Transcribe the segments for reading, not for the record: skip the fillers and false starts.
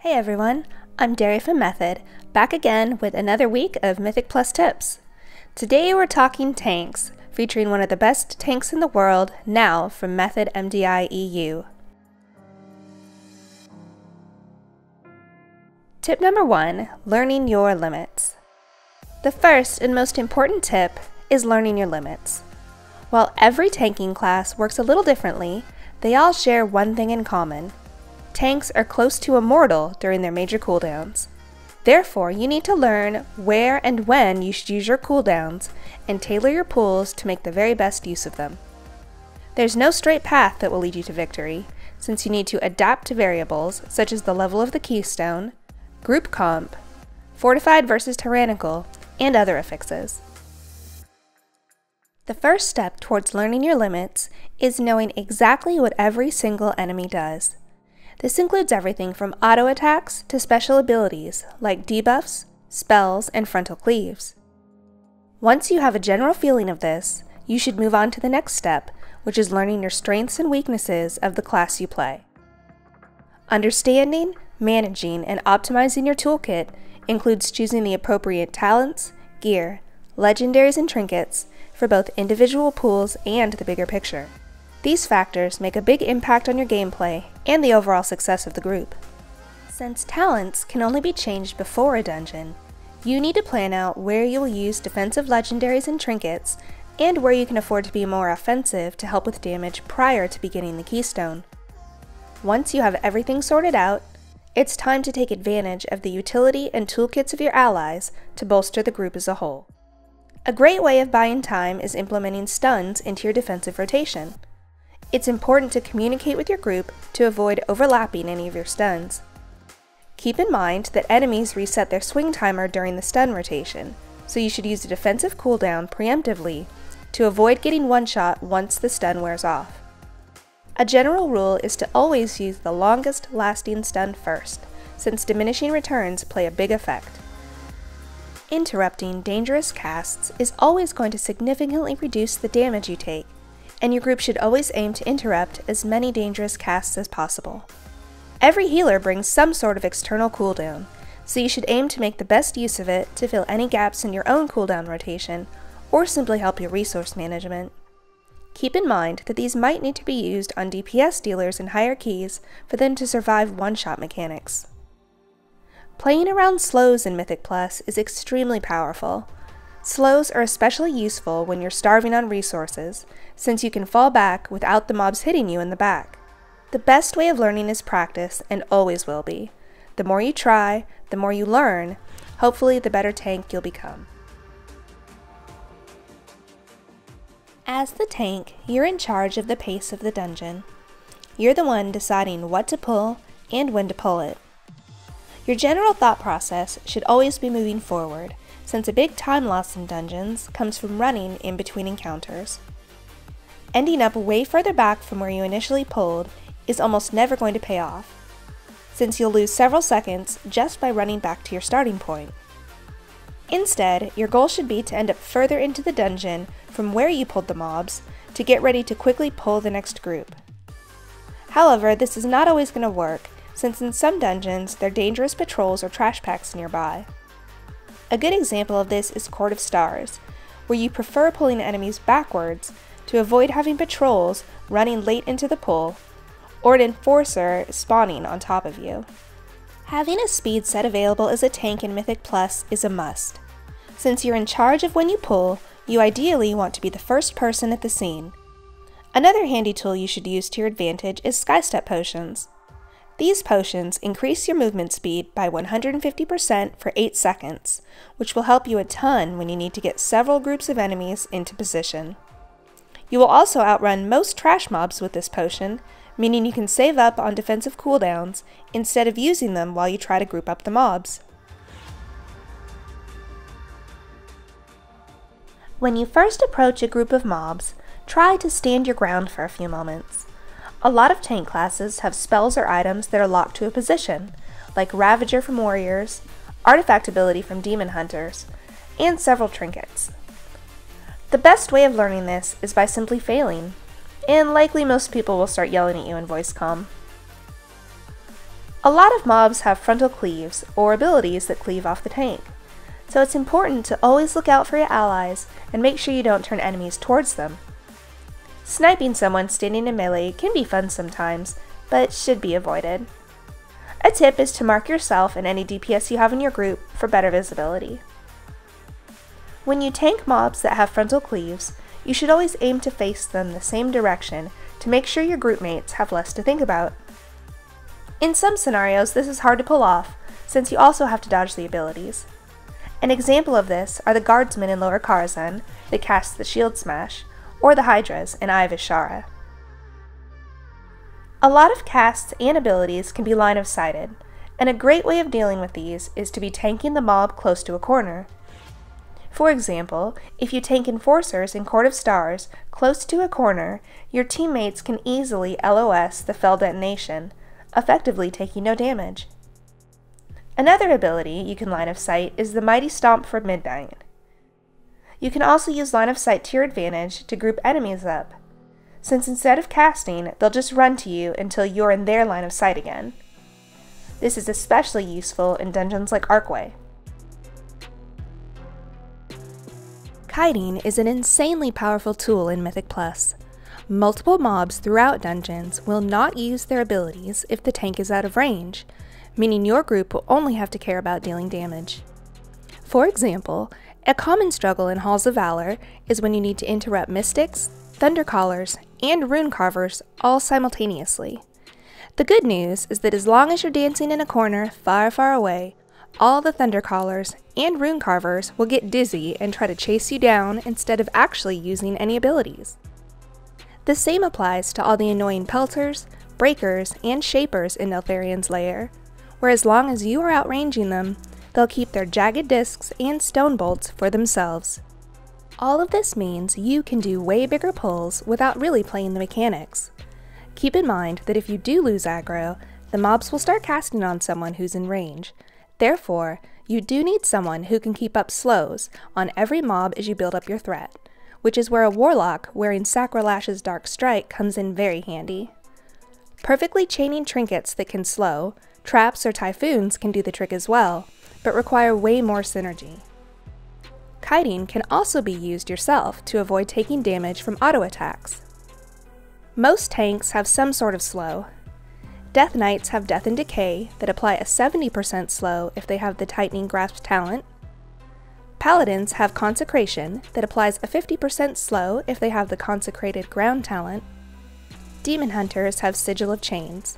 Hey everyone, I'm Darrie from Method, back again with another week of Mythic Plus tips. Today we're talking tanks, featuring one of the best tanks in the world, Naowh from Method MDI EU. Tip number 1, learning your limits. The first and most important tip is learning your limits. While every tanking class works a little differently, they all share one thing in common. Tanks are close to immortal during their major cooldowns. Therefore, you need to learn where and when you should use your cooldowns and tailor your pulls to make the very best use of them. There's no straight path that will lead you to victory, since you need to adapt to variables such as the level of the keystone, group comp, fortified versus tyrannical, and other affixes. The first step towards learning your limits is knowing exactly what every single enemy does. This includes everything from auto attacks to special abilities like debuffs, spells, and frontal cleaves. Once you have a general feeling of this, you should move on to the next step, which is learning your strengths and weaknesses of the class you play. Understanding, managing, and optimizing your toolkit includes choosing the appropriate talents, gear, legendaries, and trinkets for both individual pools and the bigger picture. These factors make a big impact on your gameplay and the overall success of the group. Since talents can only be changed before a dungeon, you need to plan out where you will use defensive legendaries and trinkets, and where you can afford to be more offensive to help with damage prior to beginning the keystone. Once you have everything sorted out, it's time to take advantage of the utility and toolkits of your allies to bolster the group as a whole. A great way of buying time is implementing stuns into your defensive rotation. It's important to communicate with your group to avoid overlapping any of your stuns. Keep in mind that enemies reset their swing timer during the stun rotation, so you should use a defensive cooldown preemptively to avoid getting one-shot once the stun wears off. A general rule is to always use the longest lasting stun first, since diminishing returns play a big effect. Interrupting dangerous casts is always going to significantly reduce the damage you take, and your group should always aim to interrupt as many dangerous casts as possible. Every healer brings some sort of external cooldown, so you should aim to make the best use of it to fill any gaps in your own cooldown rotation, or simply help your resource management. Keep in mind that these might need to be used on DPS dealers in higher keys for them to survive one-shot mechanics. Playing around slows in Mythic Plus is extremely powerful. Slows are especially useful when you're starving on resources, since you can fall back without the mobs hitting you in the back. The best way of learning is practice, and always will be. The more you try, the more you learn, hopefully the better tank you'll become. As the tank, you're in charge of the pace of the dungeon. You're the one deciding what to pull and when to pull it. Your general thought process should always be moving forward, since a big time loss in dungeons comes from running in between encounters. Ending up way further back from where you initially pulled is almost never going to pay off, since you'll lose several seconds just by running back to your starting point. Instead, your goal should be to end up further into the dungeon from where you pulled the mobs to get ready to quickly pull the next group. However, this is not always going to work, since in some dungeons there are dangerous patrols or trash packs nearby. A good example of this is Court of Stars, where you prefer pulling enemies backwards to avoid having patrols running late into the pull, or an enforcer spawning on top of you. Having a speed set available as a tank in Mythic Plus is a must. Since you're in charge of when you pull, you ideally want to be the first person at the scene. Another handy tool you should use to your advantage is Skystep Potions. These potions increase your movement speed by 150% for 8 seconds, which will help you a ton when you need to get several groups of enemies into position. You will also outrun most trash mobs with this potion, meaning you can save up on defensive cooldowns instead of using them while you try to group up the mobs. When you first approach a group of mobs, try to stand your ground for a few moments. A lot of tank classes have spells or items that are locked to a position, like Ravager from Warriors, Artifact ability from Demon Hunters, and several trinkets. The best way of learning this is by simply failing, and likely most people will start yelling at you in voice comm. A lot of mobs have frontal cleaves, or abilities that cleave off the tank, so it's important to always look out for your allies and make sure you don't turn enemies towards them. Sniping someone standing in melee can be fun sometimes, but should be avoided. A tip is to mark yourself and any DPS you have in your group for better visibility. When you tank mobs that have frontal cleaves, you should always aim to face them the same direction to make sure your group mates have less to think about. In some scenarios, this is hard to pull off, since you also have to dodge the abilities. An example of this are the guardsmen in Lower Karazhan that cast the Shield Smash, or the Hydras in Eye of Ishara. A lot of casts and abilities can be line of sighted, and a great way of dealing with these is to be tanking the mob close to a corner. For example, if you tank Enforcers in Court of Stars close to a corner, your teammates can easily LOS the fell detonation, effectively taking no damage. Another ability you can line of sight is the Mighty Stomp for Midnight. You can also use line of sight to your advantage to group enemies up, since instead of casting, they'll just run to you until you're in their line of sight again. This is especially useful in dungeons like Archway. Kiting is an insanely powerful tool in Mythic Plus. Multiple mobs throughout dungeons will not use their abilities if the tank is out of range, meaning your group will only have to care about dealing damage. For example, a common struggle in Halls of Valor is when you need to interrupt Mystics, Thundercallers, and Rune Carvers all simultaneously. The good news is that as long as you're dancing in a corner far, far away, all the Thundercallers and Rune Carvers will get dizzy and try to chase you down instead of actually using any abilities. The same applies to all the annoying Pelters, Breakers, and Shapers in Neltharion's lair, where as long as you are outranging them, they'll keep their jagged discs and stone bolts for themselves. All of this means you can do way bigger pulls without really playing the mechanics. Keep in mind that if you do lose aggro, the mobs will start casting on someone who's in range. Therefore, you do need someone who can keep up slows on every mob as you build up your threat, which is where a Warlock wearing Sacrolash's Dark Strike comes in very handy. Perfectly chaining trinkets that can slow, traps or typhoons can do the trick as well, but require way more synergy. Kiting can also be used yourself to avoid taking damage from auto attacks. Most tanks have some sort of slow. Death Knights have Death and Decay that apply a 70% slow if they have the Tightening Grasp talent. Paladins have Consecration that applies a 50% slow if they have the Consecrated Ground talent. Demon Hunters have Sigil of Chains.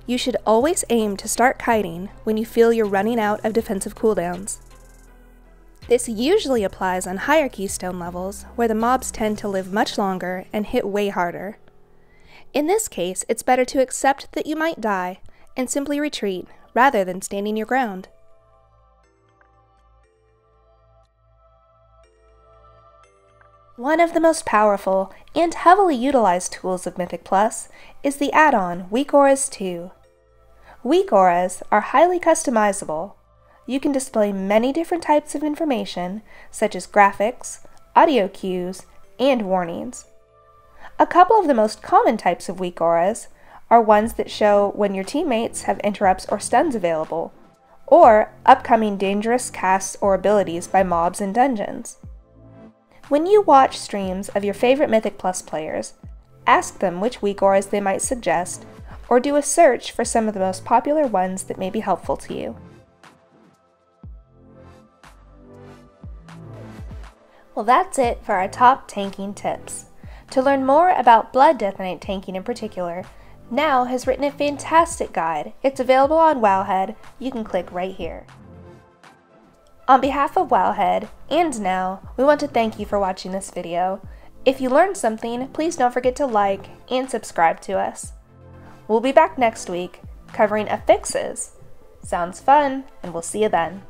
You should always aim to start kiting when you feel you're running out of defensive cooldowns. This usually applies on higher keystone levels where the mobs tend to live much longer and hit way harder. In this case, it's better to accept that you might die and simply retreat rather than standing your ground. One of the most powerful and heavily utilized tools of Mythic Plus is the add-on WEAKAURAS 2. WEAKAURAS are highly customizable. You can display many different types of information, such as graphics, audio cues, and warnings. A couple of the most common types of WEAKAURAS are ones that show when your teammates have interrupts or stuns available, or upcoming dangerous casts or abilities by mobs in dungeons. When you watch streams of your favorite Mythic Plus players, ask them which WEAKAURAS they might suggest, or do a search for some of the most popular ones that may be helpful to you. Well, that's it for our top tanking tips. To learn more about Blood Death Knight tanking in particular, Naowh has written a fantastic guide. It's available on Wowhead. You can click right here. On behalf of Wowhead and Naowh, we want to thank you for watching this video. If you learned something, please don't forget to like and subscribe to us. We'll be back next week covering affixes. Sounds fun, and we'll see you then.